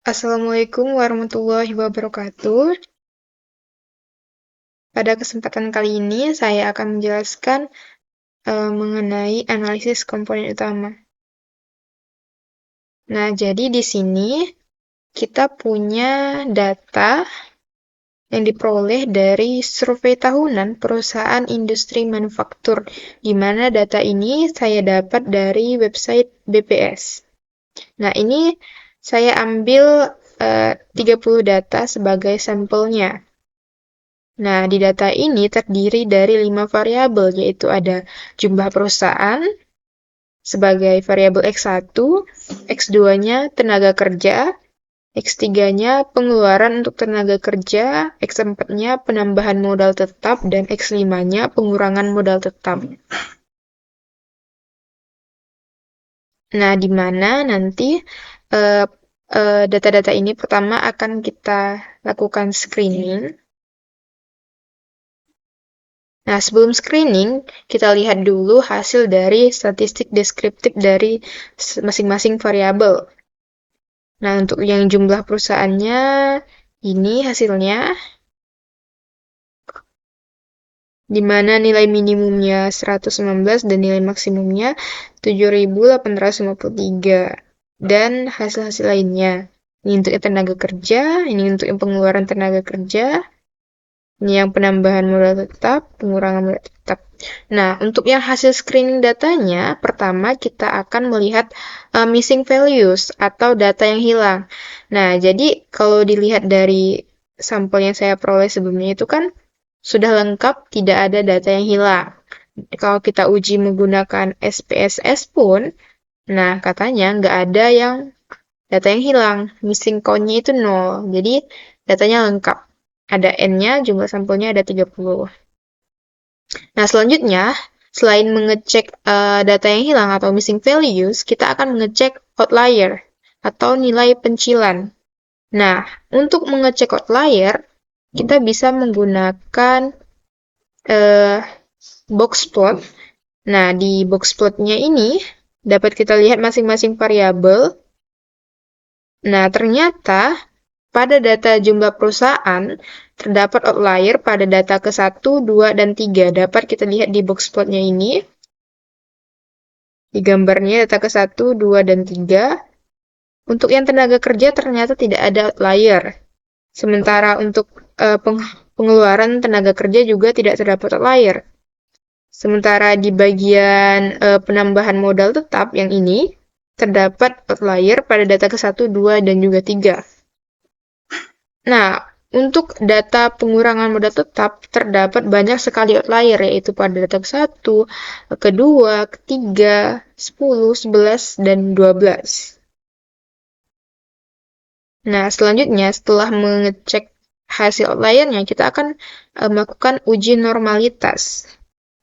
Assalamualaikum warahmatullahi wabarakatuh. Pada kesempatan kali ini, saya akan menjelaskan mengenai analisis komponen utama. Nah, jadi di sini kita punya data yang diperoleh dari survei tahunan perusahaan industri manufaktur, di mana data ini saya dapat dari website BPS. Nah, ini saya ambil 30 data sebagai sampelnya. Nah, di data ini terdiri dari 5 variabel, yaitu ada jumlah perusahaan sebagai variabel X1, X2-nya tenaga kerja, X3-nya pengeluaran untuk tenaga kerja, X4-nya penambahan modal tetap, dan X5-nya pengurangan modal tetap. Nah, di mana nanti data-data ini pertama akan kita lakukan screening. Nah, sebelum screening, kita lihat dulu hasil dari statistik deskriptif dari masing-masing variabel. Nah, untuk yang jumlah perusahaannya, ini hasilnya, di mana nilai minimumnya 119 dan nilai maksimumnya 7.853. Dan hasil-hasil lainnya. Ini untuk tenaga kerja, ini untuk yang pengeluaran tenaga kerja, ini yang penambahan modal tetap, pengurangan modal tetap. Nah, untuk yang hasil screening datanya, pertama kita akan melihat missing values atau data yang hilang. Nah, jadi kalau dilihat dari sampel yang saya peroleh sebelumnya itu kan sudah lengkap, tidak ada data yang hilang. Kalau kita uji menggunakan SPSS pun, nah katanya nggak ada yang data yang hilang. Missing count-nya itu 0. Jadi datanya lengkap. Ada N-nya, jumlah sampelnya ada 30. Nah, selanjutnya, selain mengecek data yang hilang atau missing values, kita akan mengecek outlier atau nilai pencilan. Nah, untuk mengecek outlier, kita bisa menggunakan box plot. Nah, di box plot-nya ini dapat kita lihat masing-masing variabel. Nah, ternyata pada data jumlah perusahaan, terdapat outlier pada data ke-1, 2, dan 3. Dapat kita lihat di box plotnya ini. Di gambarnya data ke-1, 2, dan 3. Untuk yang tenaga kerja ternyata tidak ada outlier. Sementara untuk pengeluaran tenaga kerja juga tidak terdapat outlier. Sementara di bagian penambahan modal tetap yang ini, terdapat outlier pada data ke-1, 2, dan juga 3. Nah, untuk data pengurangan modal tetap, terdapat banyak sekali outlier, yaitu pada data ke-1, kedua, ketiga, 10, 11, dan 12. Nah, selanjutnya setelah mengecek hasil outliernya, kita akan melakukan uji normalitas.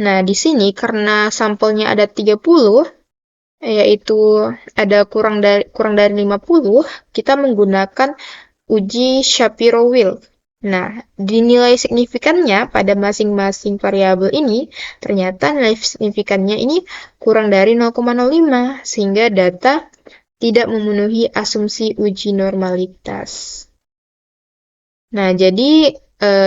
Nah, di sini karena sampelnya ada 30, yaitu ada kurang dari 50, kita menggunakan uji Shapiro-Wilk. Nah, dinilai signifikannya pada masing-masing variabel ini, ternyata nilai signifikannya ini kurang dari 0,05, sehingga data tidak memenuhi asumsi uji normalitas. Nah, jadi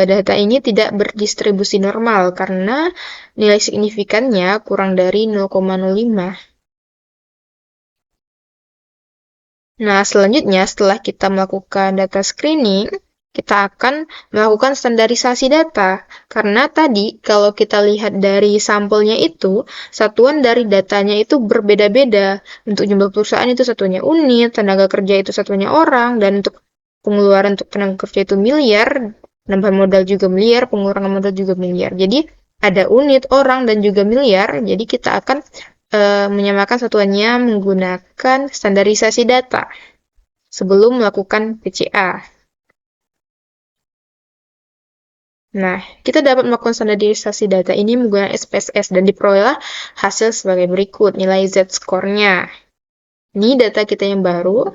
data ini tidak berdistribusi normal karena nilai signifikannya kurang dari 0,05. Nah, selanjutnya setelah kita melakukan data screening, kita akan melakukan standarisasi data. Karena tadi, kalau kita lihat dari sampelnya itu, satuan dari datanya itu berbeda-beda. Untuk jumlah perusahaan itu satuannya unit, tenaga kerja itu satuannya orang, dan untuk pengeluaran untuk tenaga kerja itu miliar, penambahan modal juga miliar, pengurangan modal juga miliar. Jadi, ada unit, orang, dan juga miliar. Jadi, kita akan menyamakan satuannya menggunakan standarisasi data sebelum melakukan PCA. Nah, kita dapat melakukan standarisasi data ini menggunakan SPSS dan diperolehlah hasil sebagai berikut, nilai Z-score-nya. Ini data kita yang baru.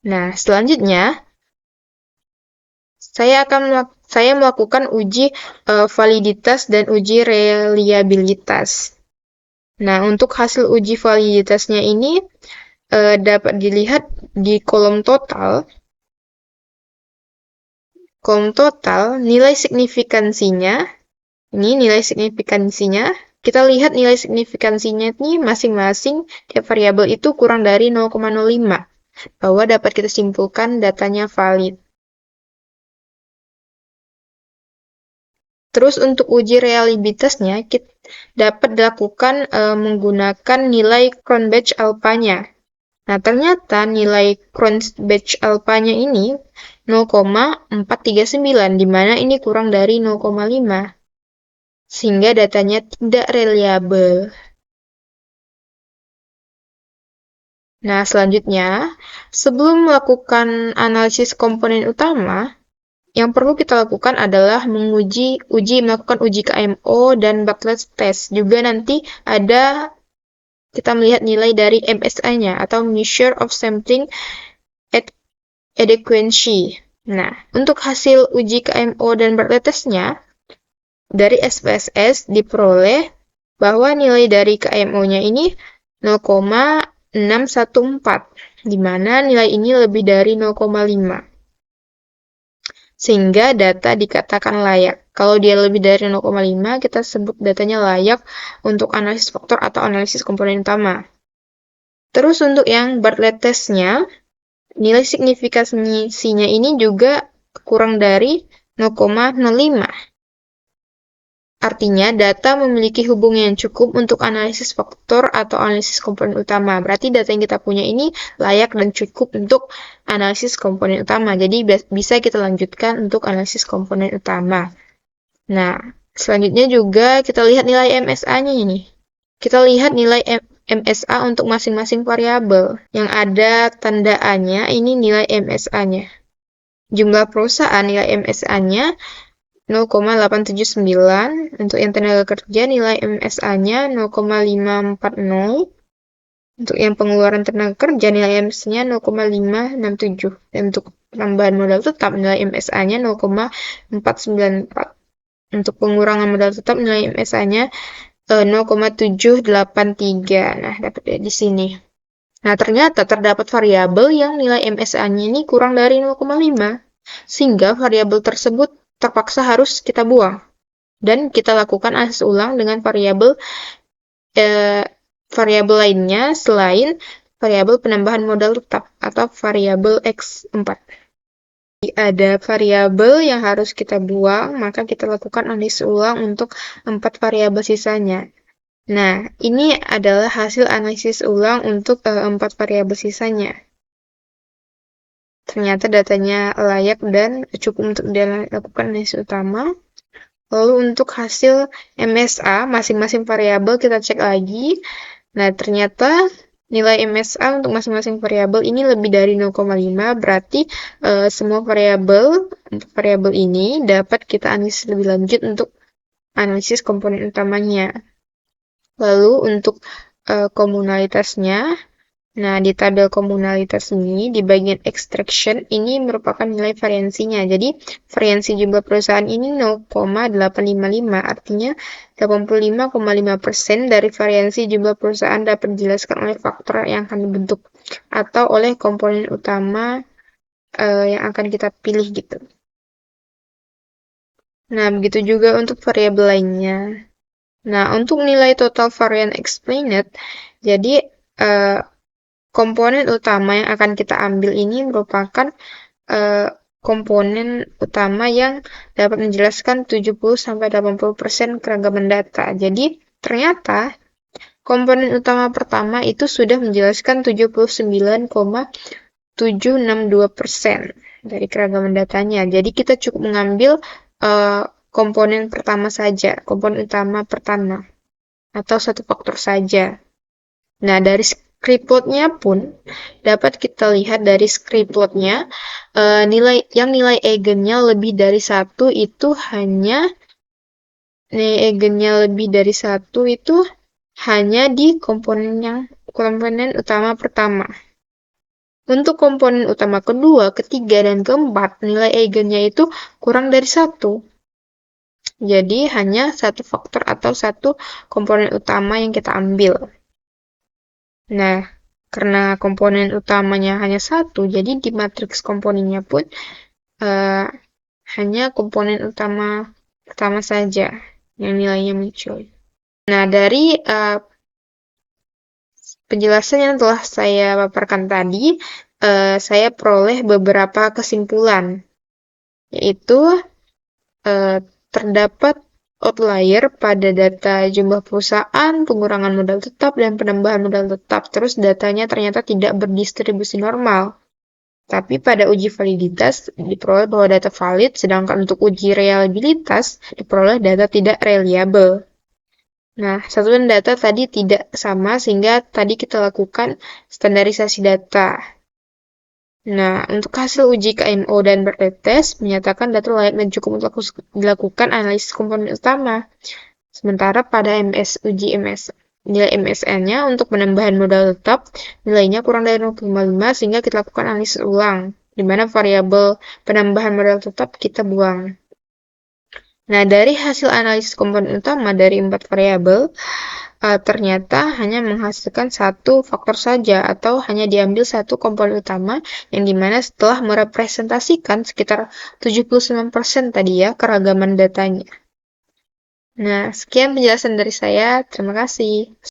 Nah, selanjutnya, saya melakukan uji validitas dan uji reliabilitas. Nah, untuk hasil uji validitasnya ini, dapat dilihat di kolom total. Kolom total, nilai signifikansinya, ini nilai signifikansinya, kita lihat nilai signifikansinya ini masing-masing tiap variabel itu kurang dari 0,05, bahwa dapat kita simpulkan datanya valid. Terus untuk uji reliabilitasnya, kita dapat dilakukan menggunakan nilai Cronbach alpha-nya. Nah, ternyata nilai Cronbach alpha-nya ini 0,439, di mana ini kurang dari 0,5. Sehingga datanya tidak reliable. Nah, selanjutnya, sebelum melakukan analisis komponen utama, yang perlu kita lakukan adalah melakukan uji KMO dan Bartlett test. Juga nanti ada kita melihat nilai dari MSA-nya atau Measure of Sampling Adequacy. Nah, untuk hasil uji KMO dan Bartlett test-nya, dari SPSS diperoleh bahwa nilai dari KMO-nya ini 0,614, di mana nilai ini lebih dari 0,5. Sehingga data dikatakan layak. Kalau dia lebih dari 0,5, kita sebut datanya layak untuk analisis faktor atau analisis komponen utama. Terus untuk yang Bartlett test-nya, nilai signifikansinya ini juga kurang dari 0,05. Artinya, data memiliki hubungan yang cukup untuk analisis faktor atau analisis komponen utama. Berarti data yang kita punya ini layak dan cukup untuk analisis komponen utama. Jadi, bisa kita lanjutkan untuk analisis komponen utama. Nah, selanjutnya juga kita lihat nilai MSA-nya ini. Kita lihat nilai MSA untuk masing-masing variabel. Yang ada tanda A-nya, ini nilai MSA-nya. Jumlah perusahaan nilai MSA-nya 0,879, untuk yang tenaga kerja nilai MSA-nya 0,540, untuk yang pengeluaran tenaga kerja nilai MSA-nya 0,567, dan untuk penambahan modal tetap nilai MSA-nya 0,494. Untuk pengurangan modal tetap nilai MSA-nya 0,783. Nah, dapat di sini. Nah, ternyata terdapat variabel yang nilai MSA-nya ini kurang dari 0,5, sehingga variabel tersebut terpaksa harus kita buang. Dan kita lakukan analisis ulang dengan variabel lainnya selain variabel penambahan modal tetap atau variabel X4. Jadi ada variabel yang harus kita buang, maka kita lakukan analisis ulang untuk 4 variabel sisanya. Nah, ini adalah hasil analisis ulang untuk 4 variabel sisanya. Ternyata datanya layak dan cukup untuk dilakukan analisis utama. Lalu untuk hasil MSA, masing-masing variabel kita cek lagi. Nah, ternyata nilai MSA untuk masing-masing variabel ini lebih dari 0,5, berarti semua variabel ini dapat kita analisis lebih lanjut untuk analisis komponen utamanya. Lalu untuk komunalitasnya, nah di tabel komunalitas ini, di bagian extraction, ini merupakan nilai variansinya. Jadi, variansi jumlah perusahaan ini 0,855, artinya 85,5% dari variansi jumlah perusahaan dapat dijelaskan oleh faktor yang akan dibentuk, atau oleh komponen utama yang akan kita pilih gitu. Nah, begitu juga untuk variabel lainnya. Nah, untuk nilai total variance explained, jadi komponen utama yang akan kita ambil ini merupakan komponen utama yang dapat menjelaskan 70-80% keragaman data. Jadi, ternyata komponen utama pertama itu sudah menjelaskan 79,762% dari keragaman datanya. Jadi, kita cukup mengambil komponen pertama saja, komponen utama pertama, atau satu faktor saja. Nah, dari scriptplotnya pun dapat kita lihat dari scriptplotnya nilai eigennya lebih dari 1 itu hanya di komponen utama pertama. Untuk komponen utama kedua, ketiga, dan keempat, nilai eigennya itu kurang dari 1. Jadi, hanya satu faktor atau satu komponen utama yang kita ambil. Nah, Karena komponen utamanya hanya satu, jadi di matriks komponennya pun eh, hanya komponen utama pertama saja yang nilainya muncul. Nah, dari penjelasan yang telah saya paparkan tadi, saya peroleh beberapa kesimpulan, yaitu eh, terdapat outlier pada data jumlah perusahaan, pengurangan modal tetap, dan penambahan modal tetap. Terus datanya ternyata tidak berdistribusi normal. Tapi pada uji validitas diperoleh bahwa data valid, sedangkan untuk uji reliabilitas diperoleh data tidak reliable. Nah, satuan data tadi tidak sama sehingga tadi kita lakukan standarisasi data. Nah, untuk hasil uji KMO dan pretest menyatakan data layak dan cukup untuk dilakukan analisis komponen utama. Sementara pada uji nilai MSN-nya untuk penambahan modal tetap, nilainya kurang dari 0,5 sehingga kita lakukan analisis ulang, di mana variabel penambahan modal tetap kita buang. Nah, dari hasil analisis komponen utama dari 4 variabel, ternyata hanya menghasilkan satu faktor saja atau hanya diambil satu komponen utama yang dimana setelah merepresentasikan sekitar 79% tadi ya keragaman datanya. Nah, sekian penjelasan dari saya. Terima kasih.